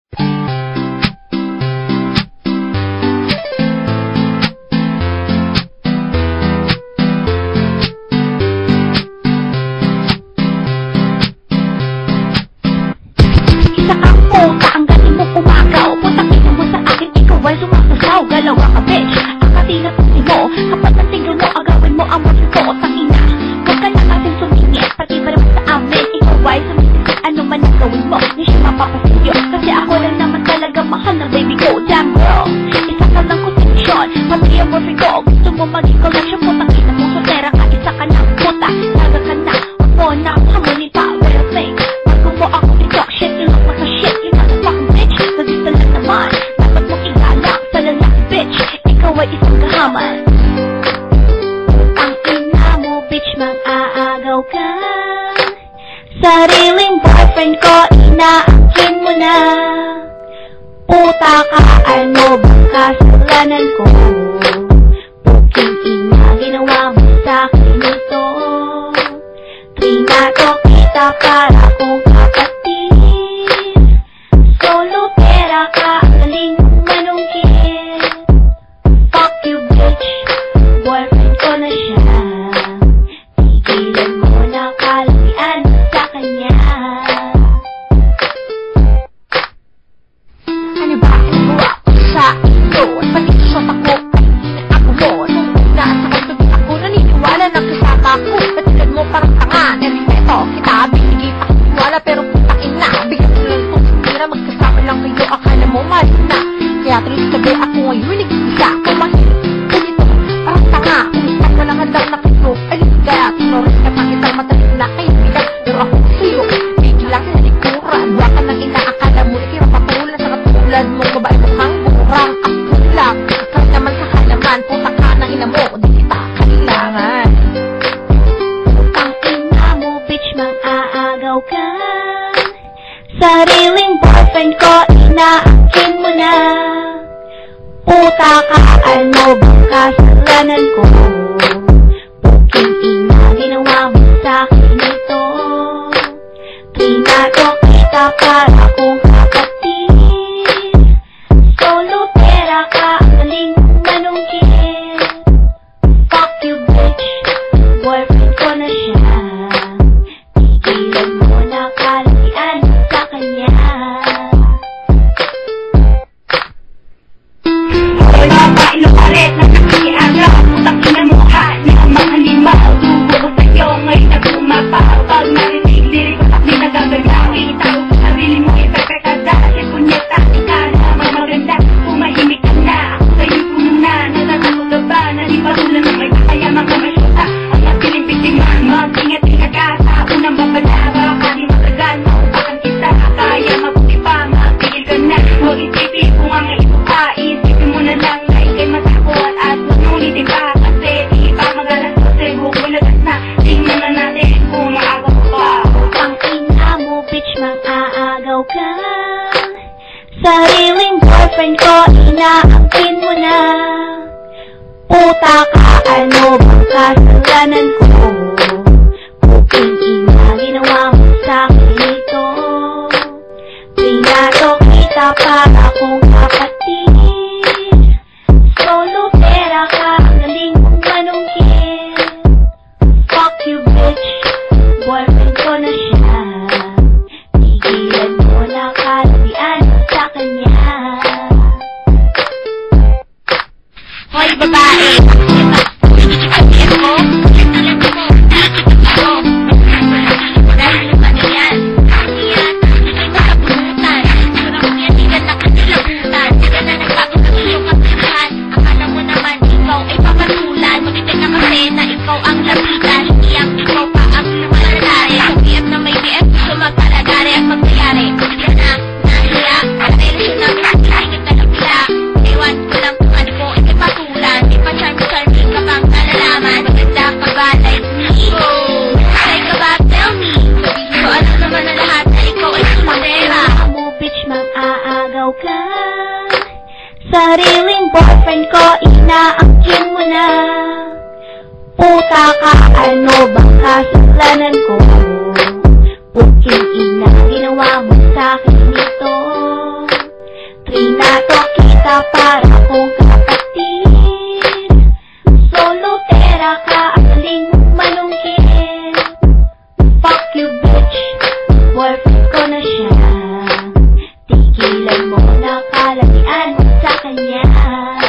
Isa kang puta, ang galing mo kumagaw. Putang ina mo sa akin, ikaw ay sumasasaw. Galaw ka bitch, ang katina pusi mo. Kapag natingin mo, agawin mo ang musiko. Tangina, huwag ka na kasing sumingit. Pati ba naman sa amin, ikaw ay sumingit. Ano man ang gawin mo, di siya mapapasinyo. Kasi ako lang naman talaga mahal ng baby ko. Damn girl, isa ka lang kondisyon. Pati ang boyfriend ko, gusto mo maging collection. Putang ina mo, soltera ka, isa ka na puta. Taga ka na, huwag mo na hamunin pa. Well, think, bago mo ako i-talk shit, you look like a shit. You motherfucking bitch, nagdita lang naman. Dapat mong igalak sa lalaki bitch. Ikaw ay isang kahaman. Ang ina mo bitch, mag-aagaw ka. Sariling boyfriend ko, inaangkin mo na. Puta ka, ano bang kasalanan ko? Puking ina, ginawa mo sa'kin ito. Trinato kita para kong kapatid. Solo pera ka, ang galing manungkit. Fuck you bitch, boyfriend ko na siya. Tigilan mo na kalabian sa kanya. Ano ba ang gawa ko sa ito? At pati sa ako ay ako mo. Nung nasa katubi ako, naniniwala na kasama ko. Patulad mo parang tanga, narispeto kita. Binigay pa katiwala pero putain na. Bigyan mo lang kung sumira, magkasama lang kayo. Akala mo mali na. Kaya tuloy sabi ako ngayon, nag-isa. Kumahirap ganito, parang tanga. Umisak mo lang handang nakito. Alis kaya, tunoris ka pang isang matalit na kaibigan. Pero ako sa'yo, biglang sa likuran. Huwa ka nang inaakala mo, ikirapatulan sa katulad mo. Babae mo kang burang ako lang. Kahit naman sa halaman, puta ka ng ina mo, di kita kailangan. Ang ina mo, bitch, mag-aagaw ka. Sariling boyfriend ko, inaangkin mo na. Puta ka, ano bang kasalanan ko? Puking ina, ginawa mo sa'kin ito. Trinato kita para kong kapatid. Solo pera ka, ang galing manungkit. Fuck you bitch, boyfriend ko na siya. Tigilan mo na kalabian sa kanya. Hoy mga inupalit na nakikiagaw. Putang ina mo ka, niya ang mga limaw. Dugo ko sa'yo, ngayon na bumapaw. Pag narinig, lirik ko sa pinagagalaw. Itago sa sarili mo, ipepekada. Kasi punyeta, ika na magmaganda. Pumahimik ka na, ako sa'yo puno na. Natatakot ka ba, nalipatulan na may kaya mga masyota. Ang matiling biktima, mag-ingat-ingat ka. Sa unang babala, baka di matagal. Maupakan kita, kaya mabuti pa. Magpigil ka na, huwag isipin kung ang ito ka. Isipin mo na lang na ikay matakot. At huwag nulitin pa, kasi di pa magalas. Kasi huwag mo lagas na, tingnan na natin kung maagaw pa. Ang ina mo, bitch, mag-aagaw ka. Sariling boyfriend ko, inaangkin mo na. Puta ka, ano bang kasalanan ko? Puking ina, ginawa mo sa'kin ito. Trinato kita para kong kapatid. Solo pera ka, ang galing mong manungkit. Fuck you bitch, boyfriend ko na siya. Tigilan mo na kalabian sa kanya. Hoy babae, ito mo, alam mo, ako, dahil naman yan, yan, hindi mo kabunutan, muna kong yan, hindi na kasilabutan, hindi na nagpapagod yung kapihan, akala mo naman ikaw ay papatulan, magiging na kasi na ikaw ang lapitan, hindi ang ikaw pa ang lumalagari, sa BF na may BF, gusto magpalagari at magmayari, hindi na, nahiya, at relasyon namin, hindi na napila, ewan ko lang kung ano ko, ikipatulan, ipacharm-charming ka bang nalalaman, maganda ka ba like me? Say ka ba, tell me, sabihin ko alam naman na lahat na ikaw ay sumatera. Mo bitch, mag-aagaw ka. Sariling boyfriend ko, inaangkin mo na. Puta ka, ano bang kasalanan ko? Puking ina, ginawa mo sa'kin ito. mo na kalagian sa kanya.